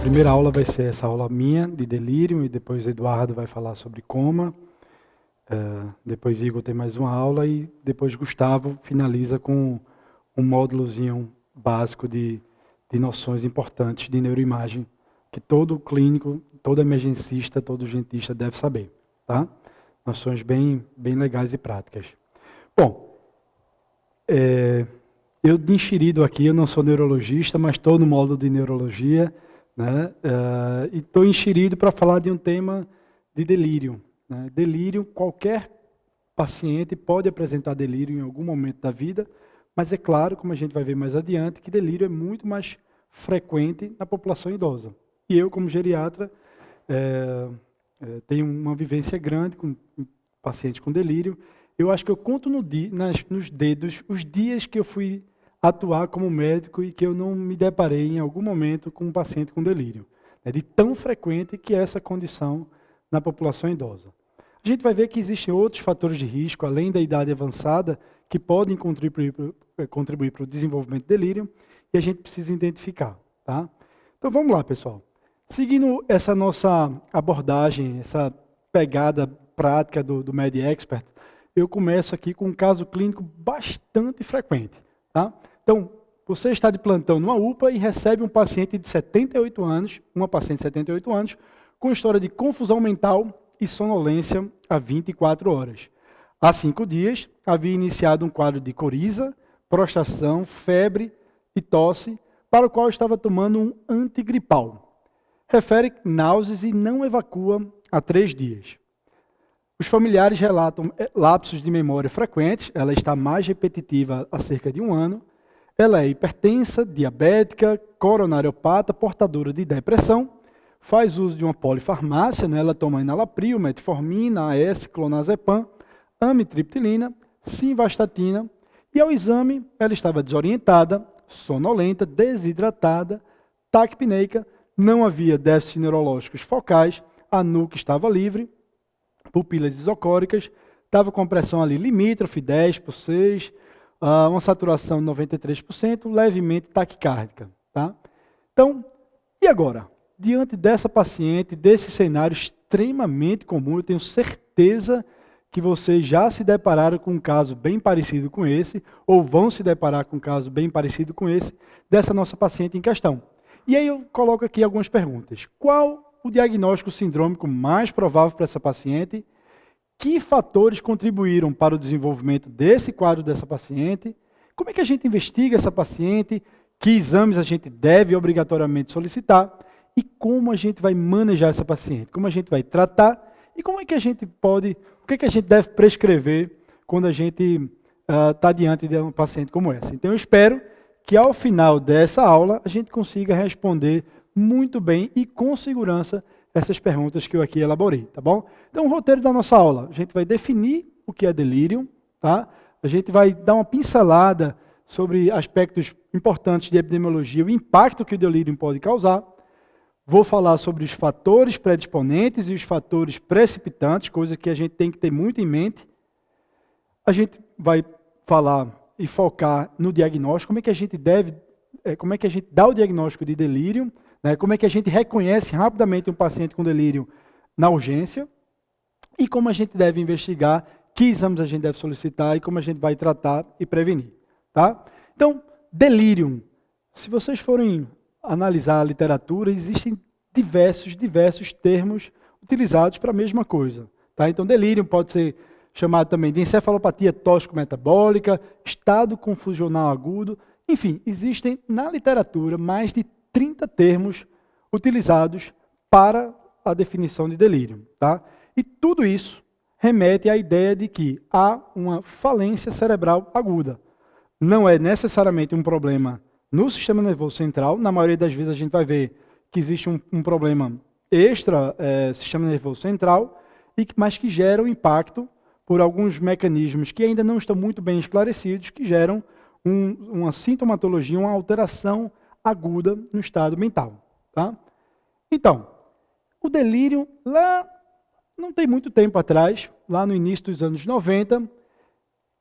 primeira aula vai ser essa aula minha de delírio, e depois Eduardo vai falar sobre coma. Depois Igor tem mais uma aula e depois Gustavo finaliza com um módulozinho básico de noções importantes de neuroimagem, que todo clínico, todo emergencista, todo urgentista deve saber. Tá? Noções bem legais e práticas. Bom, eu de enxerido aqui, eu não sou neurologista, mas estou no módulo de neurologia, né? E estou enxerido para falar de um tema de delírio. Né? Delírio, qualquer paciente pode apresentar delírio em algum momento da vida, mas é claro, como a gente vai ver mais adiante, que delírio é muito mais frequente na população idosa. E eu, como geriatra, tenho uma vivência grande com pacientes com delírio. Eu acho que eu conto nos dedos os dias que eu fui atuar como médico e que eu não me deparei em algum momento com um paciente com delírio. É de tão frequente que é essa condição na população idosa. A gente vai ver que existem outros fatores de risco, além da idade avançada, que podem contribuir para o desenvolvimento de delírio, e a gente precisa identificar. Tá? Então vamos lá, pessoal. Seguindo essa nossa abordagem, essa pegada prática do MedExpert, eu começo aqui com um caso clínico bastante frequente. Tá? Então, você está de plantão numa UPA e recebe um paciente de 78 anos, uma paciente de 78 anos, com história de confusão mental e sonolência há 24 horas. Há 5 dias, havia iniciado um quadro de coriza, prostração, febre e tosse, para o qual estava tomando um antigripal. Refere náuseas e não evacua há 3 dias. Os familiares relatam lapsos de memória frequentes, ela está mais repetitiva há cerca de 1 ano, ela é hipertensa, diabética, coronariopata, portadora de depressão, faz uso de uma polifarmácia, né? Ela toma enalapril, metformina, AS, clonazepam, amitriptilina, simvastatina, e ao exame ela estava desorientada, sonolenta, desidratada, taquipneica, não havia déficits neurológicos focais, a nuca estava livre, pupilas isocóricas, estava com pressão ali limítrofe, 10/6, uma saturação de 93%, levemente taquicárdica. Tá? Então, e agora? Diante dessa paciente, desse cenário extremamente comum, eu tenho certeza que vocês já se depararam com um caso bem parecido com esse, ou vão se deparar com um caso bem parecido com esse, dessa nossa paciente em questão. E aí eu coloco aqui algumas perguntas. Qual o diagnóstico sindrômico mais provável para essa paciente? Que fatores contribuíram para o desenvolvimento desse quadro dessa paciente? Como é que a gente investiga essa paciente? Que exames a gente deve obrigatoriamente solicitar? E como a gente vai manejar essa paciente? Como a gente vai tratar? E como é que a gente pode, o que é que a gente deve prescrever quando a gente está diante de um paciente como essa? Então eu espero que ao final dessa aula a gente consiga responder muito bem e com segurança essas perguntas que eu aqui elaborei, tá bom? Então o roteiro da nossa aula, a gente vai definir o que é delírio, tá? A gente vai dar uma pincelada sobre aspectos importantes de epidemiologia, o impacto que o delírio pode causar. Vou falar sobre os fatores predisponentes e os fatores precipitantes, coisa que a gente tem que ter muito em mente. A gente vai falar e focar no diagnóstico, como é que a gente dá o diagnóstico de delírio, né? Como é que a gente reconhece rapidamente um paciente com delírio na urgência e como a gente deve investigar, que exames a gente deve solicitar e como a gente vai tratar e prevenir. Tá? Então, delírio. Se vocês forem analisar a literatura, existem diversos termos utilizados para a mesma coisa. Tá? Então, delírio pode ser chamado também de encefalopatia tóxico-metabólica, estado confusional agudo. Enfim, existem na literatura mais de 30 termos utilizados para a definição de delírio. Tá? E tudo isso remete à ideia de que há uma falência cerebral aguda. Não é necessariamente um problema no sistema nervoso central, na maioria das vezes a gente vai ver que existe um problema extra sistema nervoso central, mas que gera um impacto por alguns mecanismos que ainda não estão muito bem esclarecidos, que geram uma sintomatologia, uma alteração aguda no estado mental. Tá? Então, o delírio, lá não tem muito tempo atrás, lá no início dos anos 90,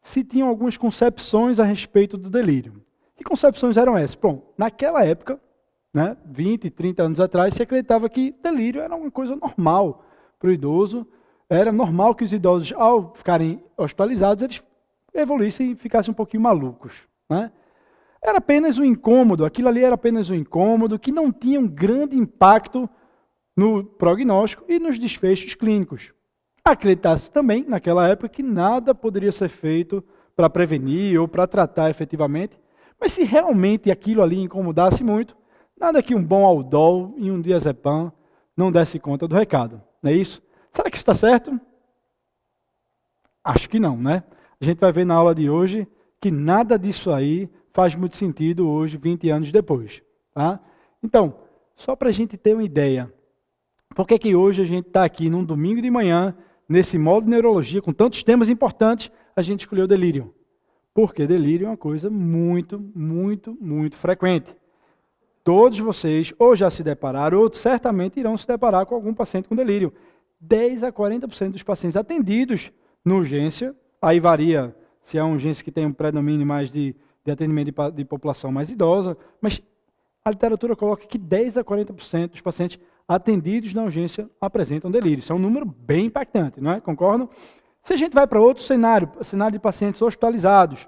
se tinham algumas concepções a respeito do delírio. Que concepções eram essas? Bom, naquela época, né, 20, 30 anos atrás, se acreditava que delírio era uma coisa normal para o idoso. Era normal que os idosos, ao ficarem hospitalizados, eles evoluíssem e ficassem um pouquinho malucos, né? Era apenas um incômodo, aquilo ali era apenas um incômodo que não tinha um grande impacto no prognóstico e nos desfechos clínicos. Acreditava-se também, naquela época, que nada poderia ser feito para prevenir ou para tratar efetivamente, mas se realmente aquilo ali incomodasse muito, nada que um bom Aldol e um diazepam não desse conta do recado, não é isso? Será que isso está certo? Acho que não, né? A gente vai ver na aula de hoje que nada disso aí faz muito sentido hoje, 20 anos depois. Tá? Então, só para a gente ter uma ideia, por que hoje a gente está aqui num domingo de manhã, nesse módulo de neurologia, com tantos temas importantes, a gente escolheu delírio? Porque delírio é uma coisa muito, muito, muito frequente. Todos vocês ou já se depararam, ou certamente irão se deparar com algum paciente com delírio. 10 a 40% dos pacientes atendidos na urgência, aí varia se é uma urgência que tem um predomínio mais de atendimento de população mais idosa, mas a literatura coloca que 10 a 40% dos pacientes atendidos na urgência apresentam delírio. Isso é um número bem impactante, não é? Concordam? Se a gente vai para outro cenário de pacientes hospitalizados,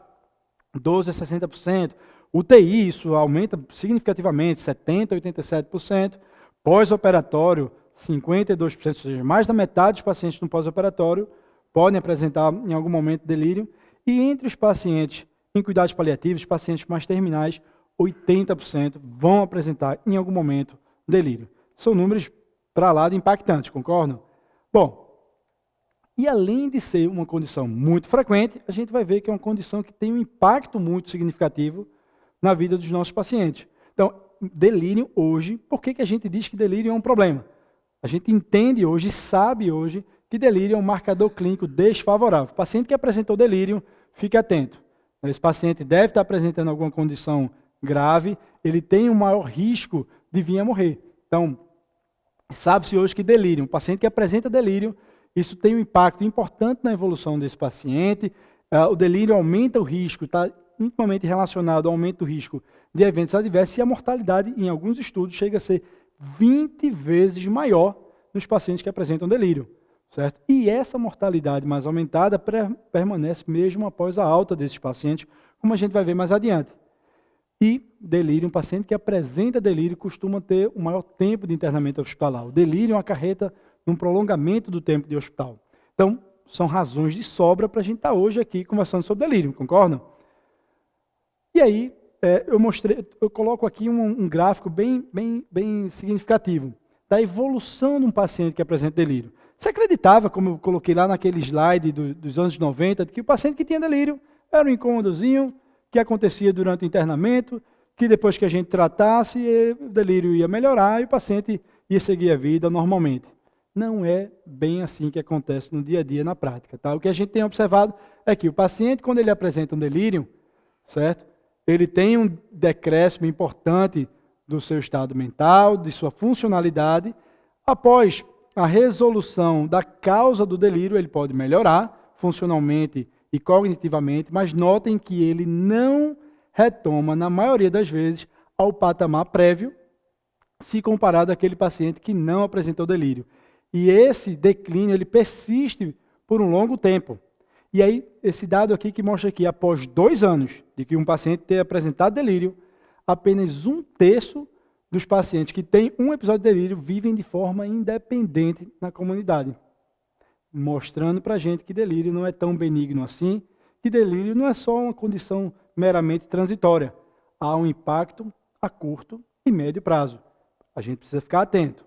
12 a 60%, UTI, isso aumenta significativamente, 70 a 87%, pós-operatório, 52%, ou seja, mais da metade dos pacientes no pós-operatório podem apresentar em algum momento delírio, e entre os pacientes em cuidados paliativos, pacientes mais terminais, 80% vão apresentar em algum momento delírio. São números para lá de impactantes, concordam? Bom, e além de ser uma condição muito frequente, a gente vai ver que é uma condição que tem um impacto muito significativo na vida dos nossos pacientes. Então, delírio hoje, por que a gente diz que delírio é um problema? A gente entende hoje, sabe hoje, que delírio é um marcador clínico desfavorável. O paciente que apresentou delírio, fique atento. Esse paciente deve estar apresentando alguma condição grave, ele tem um maior risco de vir a morrer. Então, sabe-se hoje que delírio, um paciente que apresenta delírio, isso tem um impacto importante na evolução desse paciente. O delírio aumenta o risco, está intimamente relacionado ao aumento do risco de eventos adversos, e a mortalidade, em alguns estudos, chega a ser 20 vezes maior nos pacientes que apresentam delírio. Certo? E essa mortalidade mais aumentada permanece mesmo após a alta desses pacientes, como a gente vai ver mais adiante. E delírio, um paciente que apresenta delírio costuma ter um maior tempo de internamento hospitalar. O delírio acarreta num prolongamento do tempo de hospital. Então, são razões de sobra para a gente estar hoje aqui conversando sobre delírio, concordam? E aí, eu coloco aqui um gráfico bem significativo da evolução de um paciente que apresenta delírio. Você acreditava, como eu coloquei lá naquele slide dos anos 90, que o paciente que tinha delírio era um incômodozinho que acontecia durante o internamento, que depois que a gente tratasse, o delírio ia melhorar e o paciente ia seguir a vida normalmente. Não é bem assim que acontece no dia a dia, na prática. Tá? O que a gente tem observado é que o paciente, quando ele apresenta um delírio, certo? Ele tem um decréscimo importante do seu estado mental, de sua funcionalidade. Após a resolução da causa do delírio, ele pode melhorar funcionalmente e cognitivamente, mas notem que ele não retoma, na maioria das vezes, ao patamar prévio, se comparado àquele paciente que não apresentou delírio. E esse declínio, ele persiste por um longo tempo. E aí, esse dado aqui que mostra que após 2 anos de que um paciente ter apresentado delírio, apenas 1/3 dos pacientes que têm um episódio de delírio vivem de forma independente na comunidade. Mostrando para a gente que delírio não é tão benigno assim, que delírio não é só uma condição meramente transitória. Há um impacto a curto e médio prazo. A gente precisa ficar atento.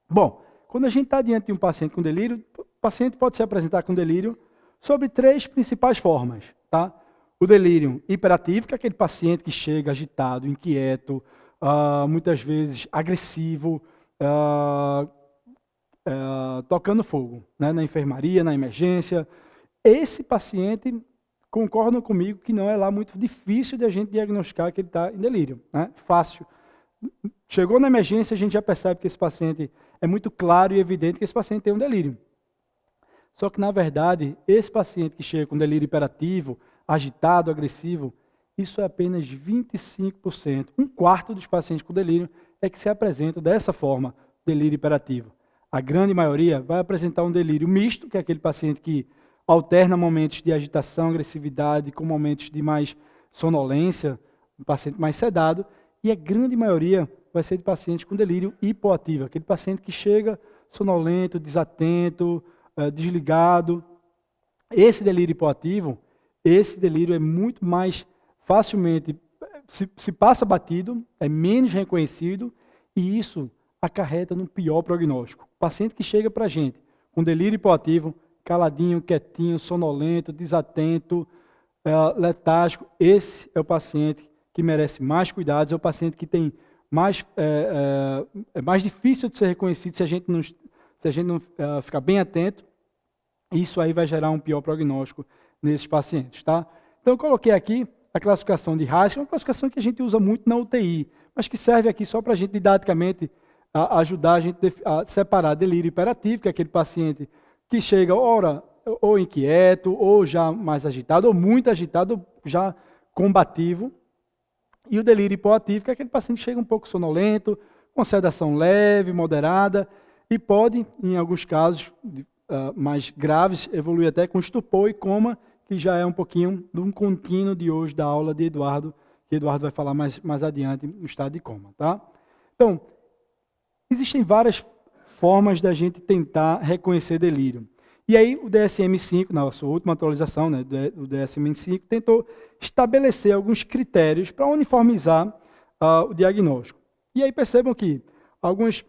Bom, quando a gente está diante de um paciente com delírio, o paciente pode se apresentar com delírio sobre 3 principais formas. Tá? O delírio hiperativo, que é aquele paciente que chega agitado, inquieto, muitas vezes agressivo, tocando fogo, né? Na enfermaria, na emergência. Esse paciente, concordam comigo que não é lá muito difícil de a gente diagnosticar que ele está em delírio. Né? Fácil. Chegou na emergência, a gente já percebe que esse paciente, é muito claro e evidente que esse paciente tem um delírio. Só que, na verdade, esse paciente que chega com delírio hiperativo, agitado, agressivo, isso é apenas 25%. Um quarto dos pacientes com delírio é que se apresentam dessa forma, delírio hiperativo. A grande maioria vai apresentar um delírio misto, que é aquele paciente que alterna momentos de agitação, agressividade, com momentos de mais sonolência, um paciente mais sedado, e a grande maioria vai ser de pacientes com delírio hipoativo, aquele paciente que chega sonolento, desatento, desligado. Esse delírio hipoativo, esse delírio é muito mais facilmente, se passa batido, é menos reconhecido, e isso acarreta no pior prognóstico. O paciente que chega para a gente com delírio hipoativo, caladinho, quietinho, sonolento, desatento, letárgico, esse é o paciente que merece mais cuidados, é o paciente que tem mais, é mais difícil de ser reconhecido se a gente não ficar bem atento. Isso aí vai gerar um pior prognóstico nesses pacientes, tá? Então eu coloquei aqui a classificação de Reis, que é uma classificação que a gente usa muito na UTI, mas que serve aqui só para a gente didaticamente ajudar a gente a separar delírio hiperativo, que é aquele paciente que chega, ora, ou inquieto, ou já mais agitado, ou muito agitado, ou já combativo. E o delírio hipoativo, que é aquele paciente que chega um pouco sonolento, com sedação leve, moderada, e pode, em alguns casos mais graves, evoluir até com estupor e coma, que já é um pouquinho de um contínuo de hoje da aula de Eduardo, que Eduardo vai falar mais adiante no estado de coma. Tá? Então, existem várias formas da gente tentar reconhecer delírio. E aí o DSM-5, na sua última atualização, né, o DSM-5, tentou estabelecer alguns critérios para uniformizar o diagnóstico. E aí percebam que alguns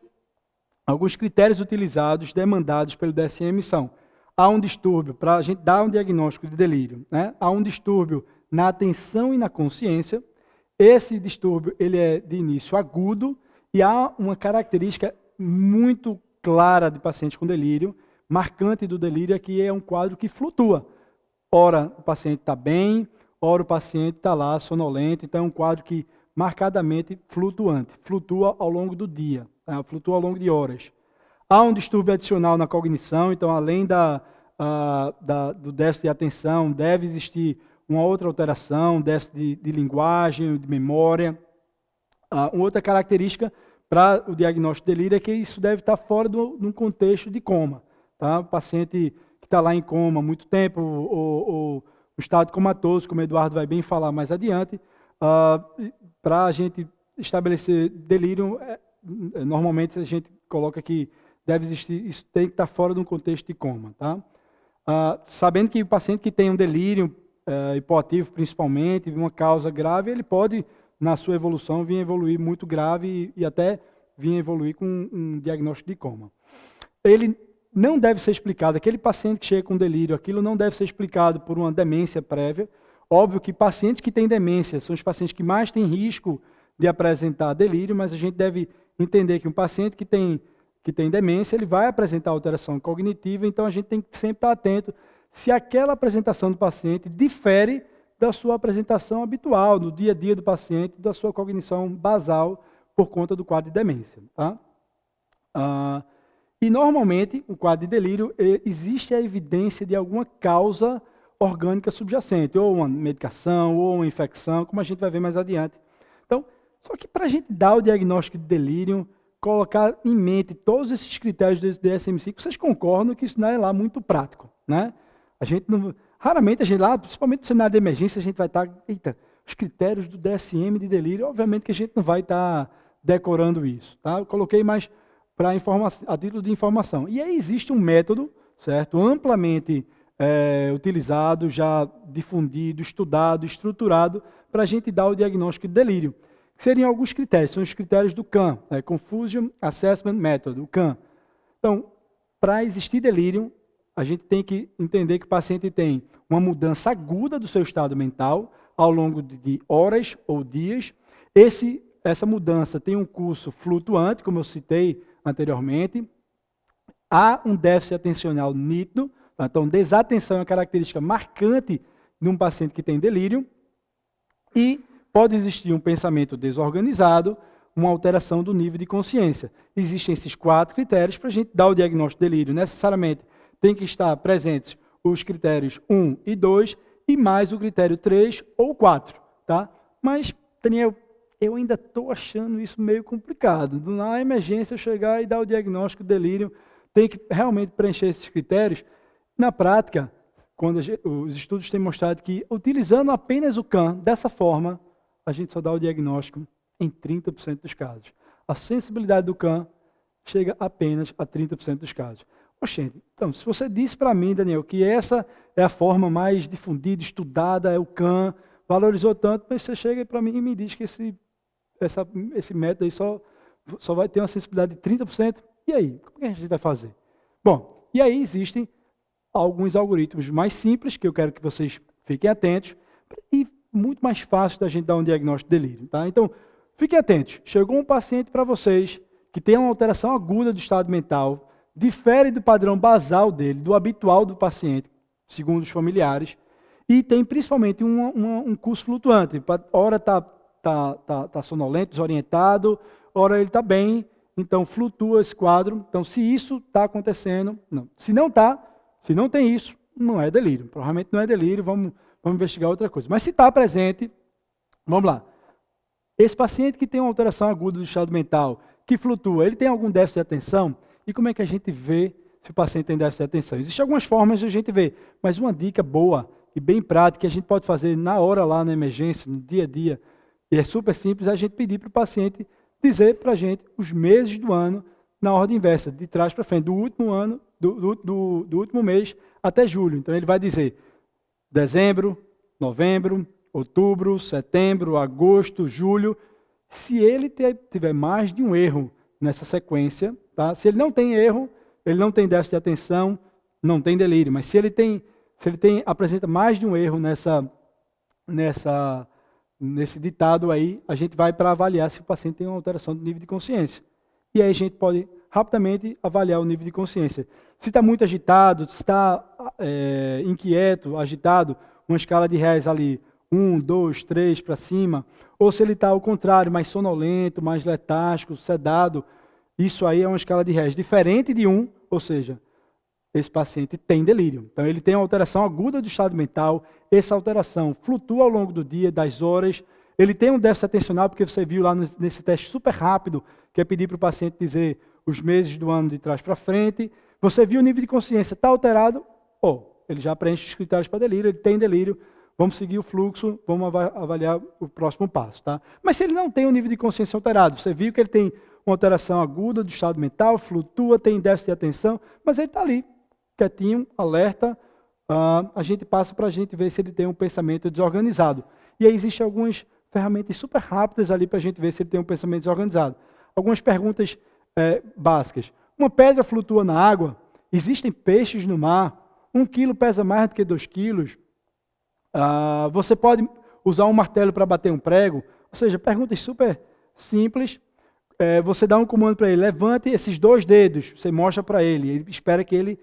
critérios utilizados, demandados pelo DSM são: há um distúrbio, para a gente dar um diagnóstico de delírio, né? Há um distúrbio na atenção e na consciência. Esse distúrbio ele é de início agudo e há uma característica muito clara de pacientes com delírio, marcante do delírio, é que é um quadro que flutua. Ora o paciente está bem, ora o paciente está lá sonolento, então é um quadro que marcadamente flutuante, flutua ao longo do dia, tá? Flutua ao longo de horas. Há um distúrbio adicional na cognição, então além do déficit de atenção, deve existir uma outra alteração, déficit de linguagem, de memória. Uma outra característica para o diagnóstico de delírio é que isso deve estar fora de um contexto de coma. Tá? O paciente que está lá em coma há muito tempo, ou o estado comatoso, como o Eduardo vai bem falar mais adiante, para a gente estabelecer delírio, normalmente a gente coloca que deve existir, isso tem que estar fora de um contexto de coma. Tá? Sabendo que o paciente que tem um delírio hipoativo, principalmente, uma causa grave, ele pode, na sua evolução, vir a evoluir muito grave e até vir a evoluir com um diagnóstico de coma. Ele não deve ser explicado, aquele paciente que chega com delírio, aquilo não deve ser explicado por uma demência prévia. Óbvio que pacientes que têm demência são os pacientes que mais têm risco de apresentar delírio, mas a gente deve entender que um paciente que tem demência, ele vai apresentar alteração cognitiva, então a gente tem que sempre estar atento se aquela apresentação do paciente difere da sua apresentação habitual, no dia a dia do paciente, da sua cognição basal por conta do quadro de demência. Tá? E normalmente, o quadro de delírio, existe a evidência de alguma causa orgânica subjacente, ou uma medicação, ou uma infecção, como a gente vai ver mais adiante. Então, só que para a gente dar o diagnóstico de delírio, colocar em mente todos esses critérios do DSM-5, vocês concordam que isso não é lá muito prático, né? A gente não, raramente a gente lá, principalmente no cenário de emergência, a gente vai estar, os critérios do DSM de delírio, obviamente que a gente não vai estar decorando isso, tá? Eu coloquei mais para a título de informação. E aí existe um método, certo, amplamente utilizado, já difundido, estudado, estruturado, para a gente dar o diagnóstico de delírio. Seriam alguns critérios, são os critérios do CAM, Confusion Assessment Method, o CAM. Então, para existir delírio, a gente tem que entender que o paciente tem uma mudança aguda do seu estado mental ao longo de horas ou dias. Essa mudança tem um curso flutuante, como eu citei anteriormente. Há um déficit atencional nítido, então desatenção é uma característica marcante de um paciente que tem delírio. E pode existir um pensamento desorganizado, uma alteração do nível de consciência. Existem esses 4 critérios para a gente dar o diagnóstico de delírio. Necessariamente tem que estar presentes os critérios 1 e 2 e mais o critério 3 ou 4. tá? Mas, Daniel, eu ainda estou achando isso meio complicado. Na emergência, eu chegar e dar o diagnóstico de delírio, tem que realmente preencher esses critérios. Na prática, quando os estudos têm mostrado que, utilizando apenas o CAM, dessa forma, a gente só dá o diagnóstico em 30% dos casos. A sensibilidade do CAM chega apenas a 30% dos casos. Oxente, então, se você disse para mim, Daniel, que essa é a forma mais difundida, estudada, é o CAM, valorizou tanto, mas você chega para mim e me diz que esse método aí só vai ter uma sensibilidade de 30%, e aí? Como é que a gente vai fazer? Bom, e aí existem alguns algoritmos mais simples, que eu quero que vocês fiquem atentos, e muito mais fácil da gente dar um diagnóstico de delírio. Tá? Então, fiquem atentos. Chegou um paciente para vocês que tem uma alteração aguda do estado mental, difere do padrão basal dele, do habitual do paciente, segundo os familiares, e tem principalmente um curso flutuante. Ora está sonolento, desorientado, ora ele está bem, então flutua esse quadro. Então, se isso está acontecendo, não. Se não está, se não tem isso, não é delírio. Provavelmente não é delírio, vamos investigar outra coisa. Mas se está presente, vamos lá. Esse paciente que tem uma alteração aguda do estado mental, que flutua, ele tem algum déficit de atenção? E como é que a gente vê se o paciente tem déficit de atenção? Existem algumas formas de a gente ver, mas uma dica boa e bem prática que a gente pode fazer na hora lá na emergência, no dia a dia, e é super simples, é a gente pedir para o paciente dizer para a gente os meses do ano na ordem inversa, de trás para frente, do último ano, do último mês até julho. Então ele vai dizer dezembro, novembro, outubro, setembro, agosto, julho. Se ele tiver mais de um erro nessa sequência, tá? Se ele não tem erro, ele não tem déficit de atenção, não tem delírio. Mas se ele apresenta mais de um erro nesse ditado aí, a gente vai para avaliar se o paciente tem uma alteração do nível de consciência. E aí a gente pode rapidamente avaliar o nível de consciência. Se está muito agitado, se está inquieto, agitado, uma escala de reais ali, 1, 2, 3 para cima, ou se ele está ao contrário, mais sonolento, mais letárgico, sedado, isso aí é uma escala de reais diferente de 1, ou seja, esse paciente tem delírio. Então ele tem uma alteração aguda do estado mental, essa alteração flutua ao longo do dia, das horas, ele tem um déficit atencional, porque você viu lá nesse teste super rápido, que é pedir para o paciente dizer os meses do ano de trás para frente, você viu o nível de consciência, está alterado, ele já preenche os critérios para delírio, ele tem delírio, vamos seguir o fluxo, vamos avaliar o próximo passo. Tá? Mas se ele não tem um nível de consciência alterado, você viu que ele tem uma alteração aguda do estado mental, flutua, tem déficit de atenção, mas ele está ali, quietinho, alerta, a gente passa para a gente ver se ele tem um pensamento desorganizado. E aí existem algumas ferramentas super rápidas ali para a gente ver se ele tem um pensamento desorganizado. Algumas perguntas básicas. Uma pedra flutua na água? Existem peixes no mar? 1 quilo pesa mais do que 2 quilos? Você pode usar um martelo para bater um prego? Ou seja, perguntas super simples. Você dá um comando para ele, levante esses 2 dedos, você mostra para ele, ele espera que ele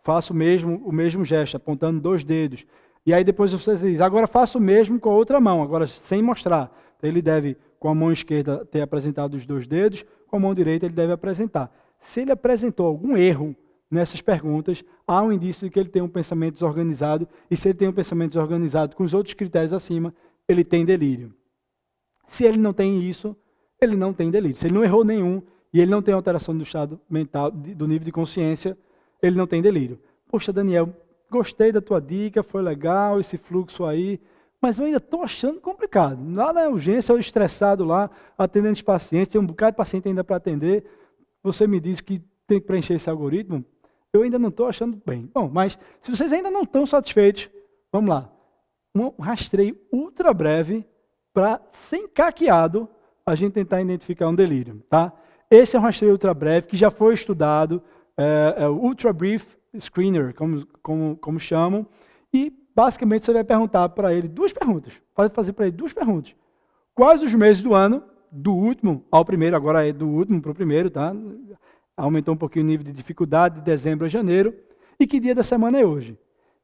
faça o mesmo gesto, apontando 2 dedos. E aí depois você diz, agora faça o mesmo com a outra mão, agora sem mostrar. Então, ele deve, com a mão esquerda, ter apresentado os 2 dedos, com a mão direita ele deve apresentar. Se ele apresentou algum erro nessas perguntas, há um indício de que ele tem um pensamento desorganizado, e se ele tem um pensamento desorganizado com os outros critérios acima, ele tem delírio. Se ele não tem isso, ele não tem delírio. Se ele não errou nenhum, e ele não tem alteração do estado mental, do nível de consciência, ele não tem delírio. Poxa, Daniel, gostei da tua dica, foi legal esse fluxo aí, mas eu ainda estou achando complicado. Lá na urgência, eu estressado lá, atendendo os pacientes, tem um bocado de paciente ainda para atender, você me diz que tem que preencher esse algoritmo, eu ainda não estou achando bem. Bom, mas se vocês ainda não estão satisfeitos, vamos lá. Um rastreio ultra breve para, sem caqueado, a gente tentar identificar um delírio. Tá? Esse é um rastreio ultra breve que já foi estudado, é o Ultra Brief Screener, como chamam, e basicamente você vai perguntar para ele 2 perguntas. Pode fazer para ele 2 perguntas. Quais os meses do ano, do último ao primeiro, agora é do último para o primeiro, tá? Aumentou um pouquinho o nível de dificuldade, de dezembro a janeiro, e que dia da semana é hoje.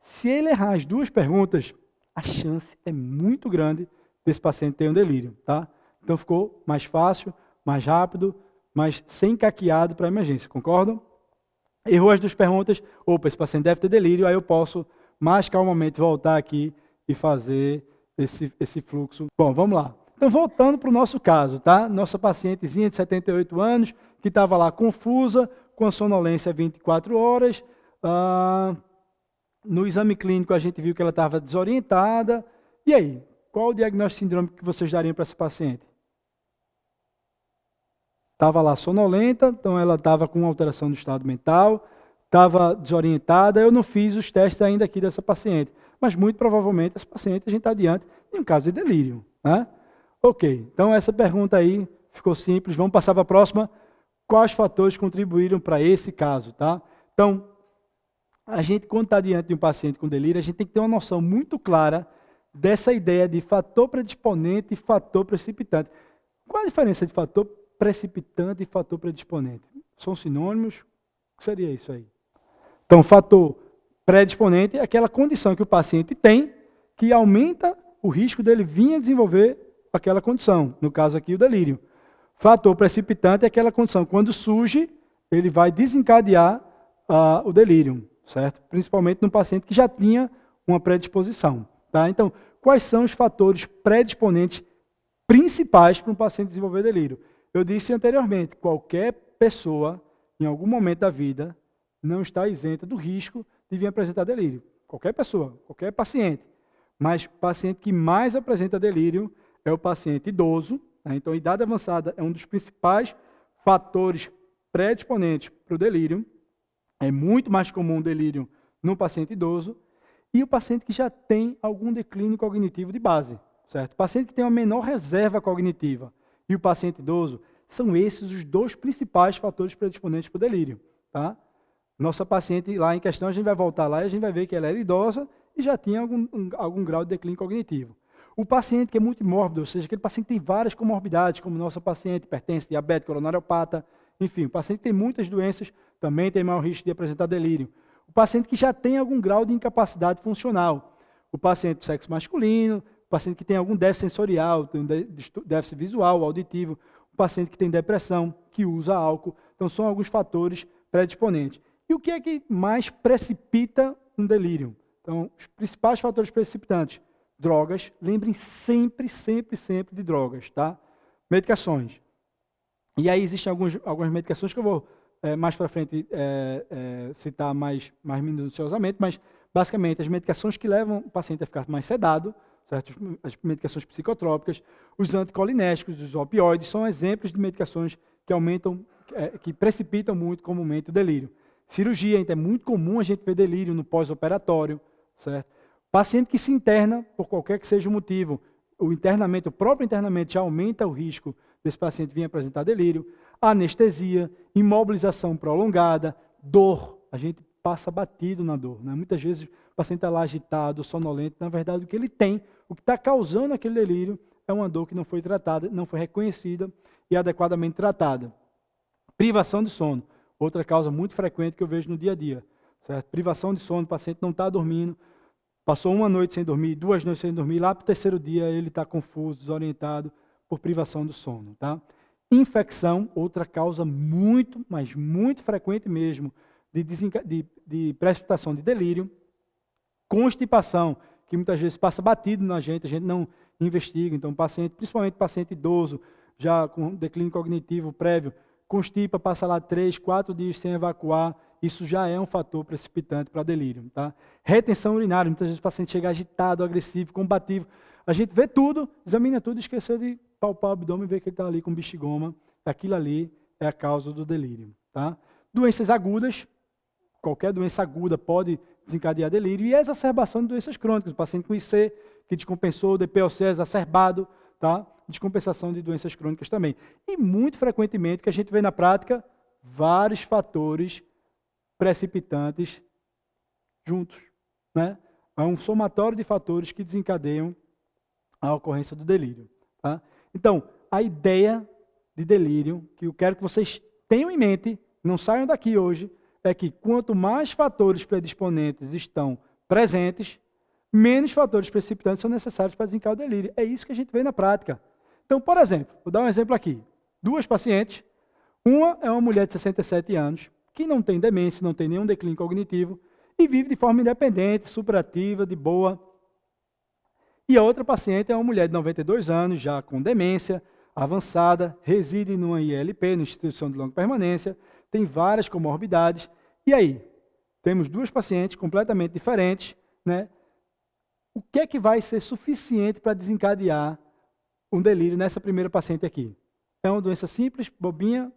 Se ele errar as 2 perguntas, a chance é muito grande desse paciente ter um delírio. Tá? Então ficou mais fácil, mais rápido, mas sem caqueado para a emergência, concordam? Errou as 2 perguntas, esse paciente deve ter delírio, aí eu posso mais calmamente voltar aqui e fazer esse fluxo. Bom, vamos lá. Então, voltando para o nosso caso, tá? Nossa pacientezinha de 78 anos, que estava lá confusa, com a sonolência 24 horas. No exame clínico, a gente viu que ela estava desorientada. E aí, qual o diagnóstico sindrômico que vocês dariam para essa paciente? Estava lá sonolenta, então ela estava com alteração do estado mental, estava desorientada. Eu não fiz os testes ainda aqui dessa paciente, mas muito provavelmente essa paciente a gente está diante de um caso de delírio, né? Ok, então essa pergunta aí ficou simples. Vamos passar para a próxima. Quais fatores contribuíram para esse caso, tá? Então, a gente, quando está diante de um paciente com delírio, a gente tem que ter uma noção muito clara dessa ideia de fator predisponente e fator precipitante. Qual a diferença de fator precipitante e fator predisponente? São sinônimos? O que seria isso aí? Então, fator predisponente é aquela condição que o paciente tem que aumenta o risco dele vir a desenvolver aquela condição, no caso aqui o delírio. Fator precipitante é aquela condição, quando surge, ele vai desencadear o delírio, certo? Principalmente no paciente que já tinha uma predisposição. Tá? Então, quais são os fatores predisponentes principais para um paciente desenvolver delírio? Eu disse anteriormente, qualquer pessoa, em algum momento da vida, não está isenta do risco de vir apresentar delírio. Qualquer pessoa, qualquer paciente. Mas o paciente que mais apresenta delírio é o paciente idoso, né? Então, a idade avançada é um dos principais fatores predisponentes para o delírio. É muito mais comum o delírio no paciente idoso. E o paciente que já tem algum declínio cognitivo de base, certo? O paciente que tem uma menor reserva cognitiva e o paciente idoso, são esses os dois principais fatores predisponentes para o delírio, tá? Nossa paciente lá em questão, a gente vai voltar lá e a gente vai ver que ela era idosa e já tinha algum grau de declínio cognitivo. O paciente que é muito mórbido, ou seja, aquele paciente que tem várias comorbidades, como nossa paciente, hipertensa, diabetes, coronariopata, enfim, o paciente que tem muitas doenças também tem maior risco de apresentar delírio. O paciente que já tem algum grau de incapacidade funcional. O paciente do sexo masculino, o paciente que tem algum déficit sensorial, tem um déficit visual, auditivo, o paciente que tem depressão, que usa álcool. Então, são alguns fatores predisponentes. E o que é que mais precipita um delírio? Então, os principais fatores precipitantes. Drogas, lembrem sempre de drogas, tá? Medicações. E aí existem algumas medicações que eu vou mais para frente citar mais minuciosamente, mas basicamente as medicações que levam o paciente a ficar mais sedado, certo? As medicações psicotrópicas, os anticolinérgicos, os opioides, são exemplos de medicações que aumentam, que precipitam muito comumente o delírio. Cirurgia, então é muito comum a gente ver delírio no pós-operatório, certo? Paciente que se interna, por qualquer que seja o motivo, o próprio internamento já aumenta o risco desse paciente vir apresentar delírio. Anestesia, imobilização prolongada, dor. A gente passa batido na dor, né? Muitas vezes o paciente está lá agitado, sonolento. Na verdade, o que ele tem, o que está causando aquele delírio, é uma dor que não foi tratada, não foi reconhecida e adequadamente tratada. Privação de sono, outra causa muito frequente que eu vejo no dia a dia. Certo? Privação de sono, o paciente não está dormindo, passou uma noite sem dormir, 2 noites sem dormir, lá para o terceiro dia ele está confuso, desorientado por privação do sono. Tá? Infecção, outra causa muito, mas muito frequente mesmo, de precipitação de delírio. Constipação, que muitas vezes passa batido na gente, a gente não investiga. Então, paciente, principalmente paciente idoso, já com declínio cognitivo prévio, constipa, passa lá 3, 4 dias sem evacuar, isso já é um fator precipitante para delírio. Tá? Retenção urinária, muitas vezes o paciente chega agitado, agressivo, combativo. A gente vê tudo, examina tudo, esqueceu de palpar o abdômen e ver que ele está ali com bexigoma. Aquilo ali é a causa do delírio. Tá? Doenças agudas, qualquer doença aguda pode desencadear delírio. E a exacerbação de doenças crônicas, o paciente com IC, que descompensou, DPOC exacerbado, tá? Descompensação de doenças crônicas também. E muito frequentemente, o que a gente vê na prática, vários fatores precipitantes juntos. Né? É um somatório de fatores que desencadeiam a ocorrência do delírio. Tá? Então, a ideia de delírio, que eu quero que vocês tenham em mente, não saiam daqui hoje, é que quanto mais fatores predisponentes estão presentes, menos fatores precipitantes são necessários para desencadear o delírio. É isso que a gente vê na prática. Então, por exemplo, vou dar um exemplo aqui. 2 pacientes, uma é uma mulher de 67 anos, que não tem demência, não tem nenhum declínio cognitivo, e vive de forma independente, superativa, de boa. E a outra paciente é uma mulher de 92 anos, já com demência avançada, reside numa ILP, numa instituição de longa permanência, tem várias comorbidades. E aí? Temos duas pacientes completamente diferentes, né? O que é que vai ser suficiente para desencadear um delírio nessa primeira paciente aqui? É uma doença simples, bobinha,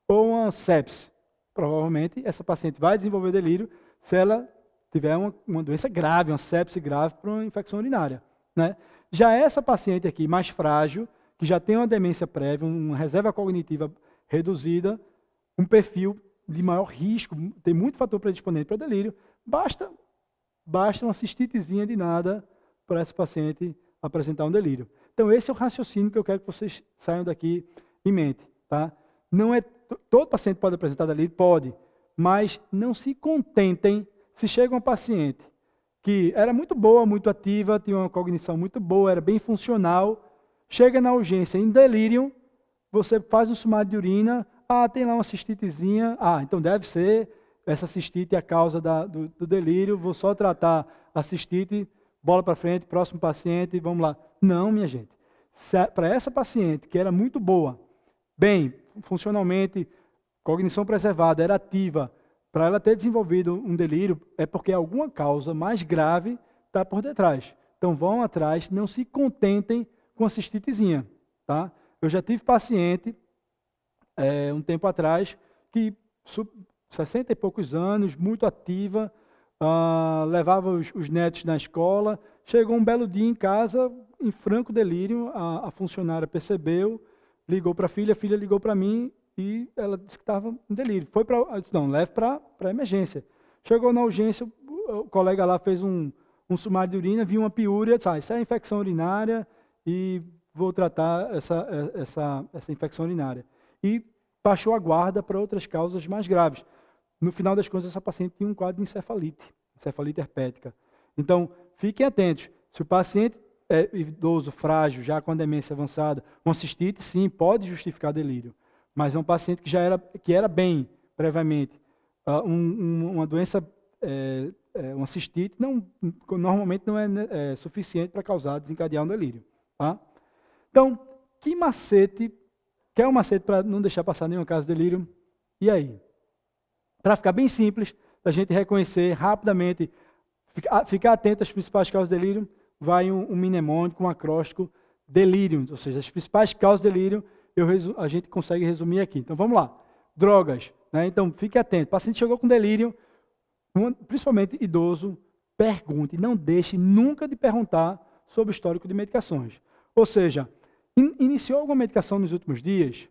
ou uma sepse? Provavelmente essa paciente vai desenvolver delírio se ela tiver uma doença grave, uma sepse grave por uma infecção urinária, né? Já essa paciente aqui, mais frágil, que já tem uma demência prévia, uma reserva cognitiva reduzida, um perfil de maior risco, tem muito fator predisponente para delírio, basta uma cistitezinha de nada para esse paciente apresentar um delírio. Então, esse é o raciocínio que eu quero que vocês saiam daqui em mente. Tá? Não é todo paciente pode apresentar delírio? Pode, mas não se contentem se chega uma paciente que era muito boa, muito ativa, tinha uma cognição muito boa, era bem funcional, chega na urgência em delírio, você faz um sumário de urina, tem lá uma cistitezinha, então deve ser essa cistite a causa do delírio, vou só tratar a cistite, bola para frente, próximo paciente, vamos lá. Não, minha gente. Para essa paciente, que era muito boa, bem, funcionalmente, cognição preservada, era ativa, para ela ter desenvolvido um delírio, é porque alguma causa mais grave está por detrás. Então vão atrás, não se contentem com a cistitezinha. Tá? Eu já tive paciente, um tempo atrás, que 60 e poucos anos, muito ativa, levava os netos na escola, chegou um belo dia em casa, em franco delírio, a funcionária percebeu, ligou para a filha ligou para mim, e ela disse que estava em delírio. Foi para, não, leve para a emergência. Chegou na urgência, o colega lá fez um sumário de urina, viu uma piúria, disse, isso é infecção urinária, e vou tratar essa infecção urinária. E baixou a guarda para outras causas mais graves. No final das contas, essa paciente tinha um quadro de encefalite herpética. Então, fiquem atentos. Se o paciente é idoso, frágil, já com a demência avançada, uma cistite, sim, pode justificar delírio. Mas é um paciente que era bem previamente. Uma doença, uma cistite, normalmente não é suficiente para desencadear um delírio. Tá? Então, quer um macete para não deixar passar nenhum caso de delírio? E aí? Para ficar bem simples, a gente reconhecer rapidamente, ficar atento às principais causas de delírio, vai um mnemônico, um acróstico, delírio, ou seja, as principais causas de delírio, a gente consegue resumir aqui. Então, vamos lá. Drogas. Né? Então, fique atento. O paciente chegou com delírio, principalmente idoso, pergunte. Não deixe nunca de perguntar sobre o histórico de medicações. Ou seja, iniciou alguma medicação nos últimos dias?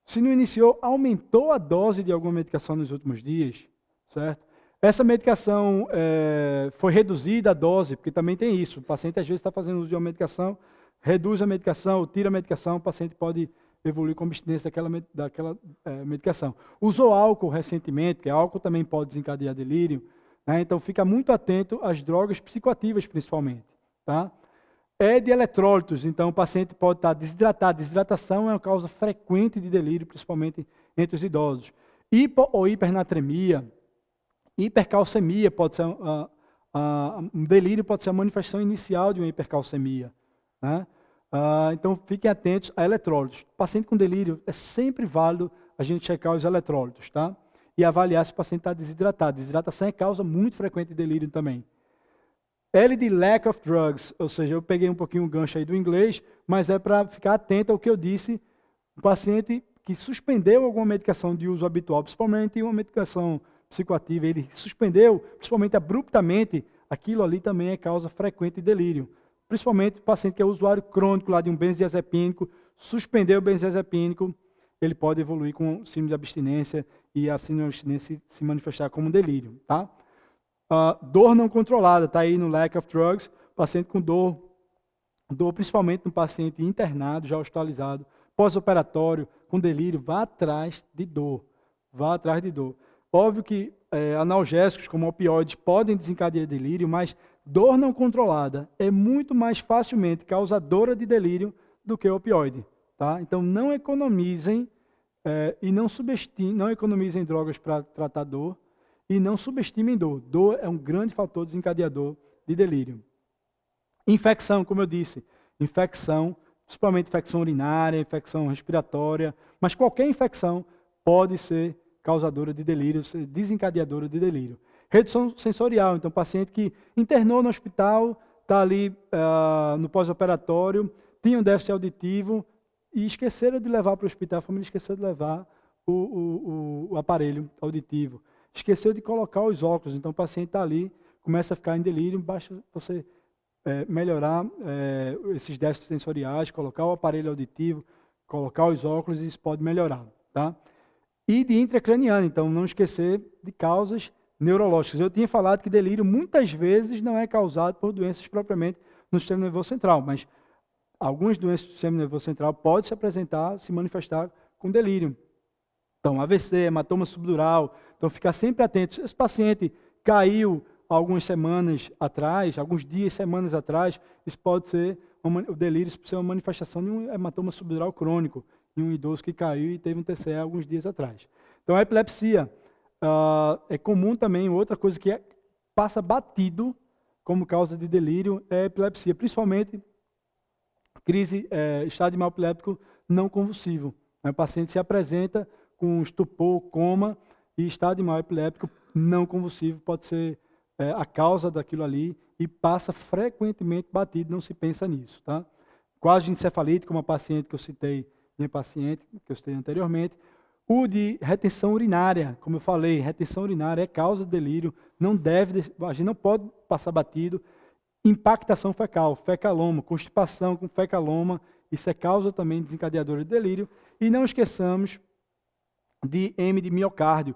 Se não iniciou, aumentou a dose de alguma medicação nos últimos dias? Certo? Essa medicação foi reduzida a dose, porque também tem isso. O paciente, às vezes, está fazendo uso de uma medicação, reduz a medicação, tira a medicação, o paciente pode evoluir com abstinência daquela medicação. Usou álcool recentemente, porque álcool também pode desencadear delírio, né? Então fica muito atento às drogas psicoativas, principalmente. Tá? De eletrólitos, então o paciente pode estar desidratado. Desidratação é uma causa frequente de delírio, principalmente entre os idosos. Ou hipernatremia, hipercalcemia pode ser um delírio, pode ser a manifestação inicial de uma hipercalcemia. Né? Então, fiquem atentos a eletrólitos. Paciente com delírio, é sempre válido a gente checar os eletrólitos, tá? E avaliar se o paciente está desidratado. Desidratação é causa muito frequente de delírio também. L de lack of drugs, ou seja, eu peguei um pouquinho o gancho aí do inglês, mas é para ficar atento ao que eu disse. O paciente que suspendeu alguma medicação de uso habitual, principalmente uma medicação psicoativa, ele suspendeu, principalmente abruptamente, aquilo ali também é causa frequente de delírio. Principalmente o paciente que é usuário crônico lá de um benzodiazepínico, suspendeu o benzodiazepínico, ele pode evoluir com síndrome de abstinência e a síndrome de abstinência se manifestar como delírio. Tá? Dor não controlada, está aí no lack of drugs, paciente com dor principalmente no paciente internado, já hospitalizado, pós-operatório, com delírio, vá atrás de dor. Óbvio que analgésicos como opioides podem desencadear delírio, mas dor não controlada é muito mais facilmente causadora de delírio do que o opioide. Tá? Então não economizem e não economizem drogas para tratar dor e não subestimem dor. Dor é um grande fator desencadeador de delírio. Infecção, como eu disse, infecção, principalmente infecção urinária, infecção respiratória, mas qualquer infecção pode ser causadora de delírio, desencadeadora de delírio. Redução sensorial, então paciente que internou no hospital, está ali no pós-operatório, tinha um déficit auditivo e esqueceram de levar para o hospital, a família esqueceu de levar o aparelho auditivo. Esqueceu de colocar os óculos, então o paciente está ali, começa a ficar em delírio, basta você melhorar esses déficits sensoriais, colocar o aparelho auditivo, colocar os óculos, e isso pode melhorar. Tá? E de intracraniano, então não esquecer de causas neurológicas. Eu tinha falado que delírio muitas vezes não é causado por doenças propriamente no sistema nervoso central, mas algumas doenças do sistema nervoso central podem se apresentar, se manifestar com delírio. Então, AVC, hematoma subdural, então ficar sempre atento. Se esse paciente caiu algumas semanas atrás, alguns dias, semanas atrás, isso pode ser, o delírio pode ser uma manifestação de um hematoma subdural crônico, em um idoso que caiu e teve um TCE alguns dias atrás. Então, a epilepsia é comum também, outra coisa que passa batido como causa de delírio é a epilepsia, principalmente crise, estado de mal epiléptico não convulsivo. O paciente se apresenta com estupor, coma e estado de mal epiléptico não convulsivo pode ser a causa daquilo ali e passa frequentemente batido, não se pensa nisso. Tá? Quadro encefalite, como a paciente que eu citei, minha paciente, que eu citei anteriormente. O de retenção urinária, como eu falei, retenção urinária é causa de delírio, a gente não pode passar batido. Impactação fecal, fecaloma, constipação com fecaloma, isso é causa também desencadeadora de delírio. E não esqueçamos de M de miocárdio.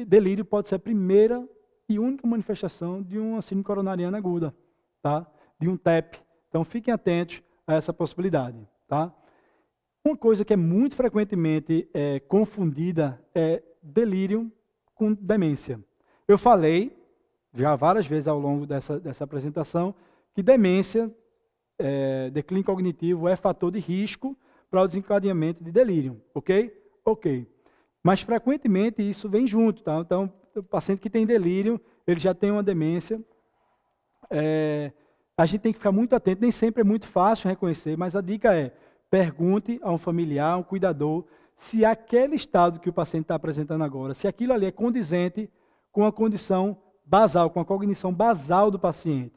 Delírio pode ser a primeira e única manifestação de uma síndrome coronariana aguda, tá? De um TEP. Então fiquem atentos a essa possibilidade. Tá? Uma coisa que é muito frequentemente confundida é delírio com demência. Eu falei já várias vezes ao longo dessa apresentação que demência, declínio cognitivo é fator de risco para o desencadeamento de delírio, ok? Ok. Mas frequentemente isso vem junto, tá? Então, o paciente que tem delírio, ele já tem uma demência. A gente tem que ficar muito atento, nem sempre é muito fácil reconhecer, mas a dica é, pergunte a um familiar, a um cuidador, se aquele estado que o paciente está apresentando agora, se aquilo ali é condizente com a condição basal, com a cognição basal do paciente.